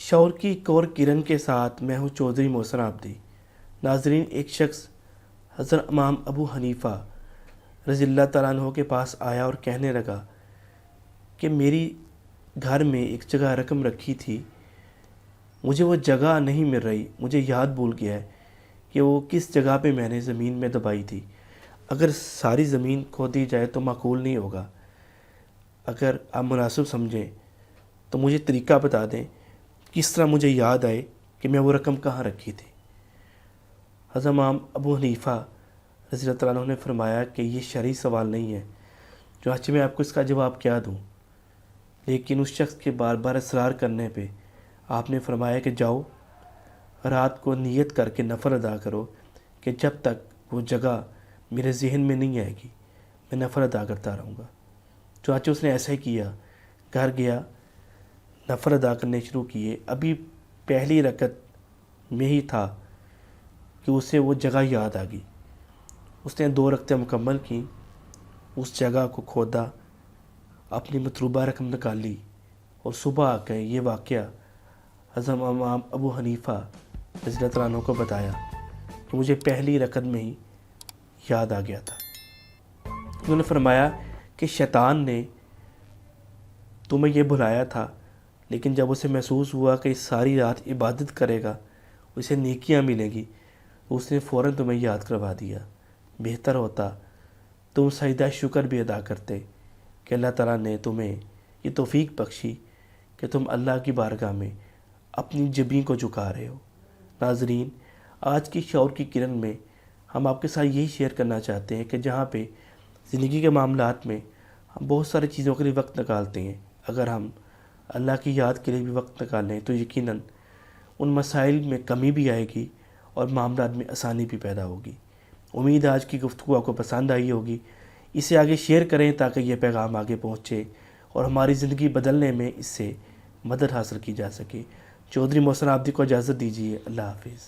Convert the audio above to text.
شعور کی ایک اور کرن کے ساتھ میں ہوں چودھری محسن عابدی۔ ناظرین، ایک شخص حضرت امام ابو حنیفہ رضی اللہ تعالیٰ عنہ کے پاس آیا اور کہنے لگا کہ میری گھر میں ایک جگہ رقم رکھی تھی، مجھے وہ جگہ نہیں مل رہی، مجھے یاد بھول گیا ہے کہ وہ کس جگہ پہ میں نے زمین میں دبائی تھی۔ اگر ساری زمین کھود دی جائے تو معقول نہیں ہوگا، اگر آپ مناسب سمجھیں تو مجھے طریقہ بتا دیں کس طرح مجھے یاد آئے کہ میں وہ رقم کہاں رکھی تھی۔ حضرت امام ابو حنیفہ رضی اللہ تعالیٰ عنہ نے فرمایا کہ یہ شرعی سوال نہیں ہے، چنانچہ میں آپ کو اس کا جواب کیا دوں؟ لیکن اس شخص کے بار بار اصرار کرنے پہ آپ نے فرمایا کہ جاؤ رات کو نیت کر کے نفل ادا کرو کہ جب تک وہ جگہ میرے ذہن میں نہیں آئے گی میں نفل ادا کرتا رہوں گا۔ چنانچہ اس نے ایسا ہی کیا، گھر گیا، نفل ادا کرنے شروع کیے۔ ابھی پہلی رکعت میں ہی تھا کہ اسے وہ جگہ یاد آ گئی۔ اس نے 2 رکعتیں مکمل کیں، اس جگہ کو کھودا، اپنی مطلوبہ رقم نکالی اور صبح آ کے یہ واقعہ حضرت امام ابو حنیفہ رضی اللہ تعالیٰ عنہ کو بتایا کہ مجھے پہلی رکعت میں ہی یاد آ گیا تھا۔ انہوں نے فرمایا کہ شیطان نے تمہیں یہ بھلایا تھا، لیکن جب اسے محسوس ہوا کہ ساری رات عبادت کرے گا، اسے نیکیاں ملیں گی، تو اس نے فوراً تمہیں یاد کروا دیا۔ بہتر ہوتا تم سجدہ شکر بھی ادا کرتے کہ اللہ تعالیٰ نے تمہیں یہ توفیق بخشی کہ تم اللہ کی بارگاہ میں اپنی جبین کو جھکا رہے ہو۔ ناظرین، آج کی شعور کی کرن میں ہم آپ کے ساتھ یہی شیئر کرنا چاہتے ہیں کہ جہاں پہ زندگی کے معاملات میں ہم بہت ساری چیزوں کے لیے وقت نکالتے ہیں، اگر ہم اللہ کی یاد کے لیے بھی وقت نکالیں تو یقیناً ان مسائل میں کمی بھی آئے گی اور معاملات میں آسانی بھی پیدا ہوگی۔ امید ہے آج کی گفتگو آپ کو پسند آئی ہوگی۔ اسے آگے شیئر کریں تاکہ یہ پیغام آگے پہنچے اور ہماری زندگی بدلنے میں اس سے مدد حاصل کی جا سکے۔ چودھری محسن عابدی کو اجازت دیجیے۔ اللہ حافظ۔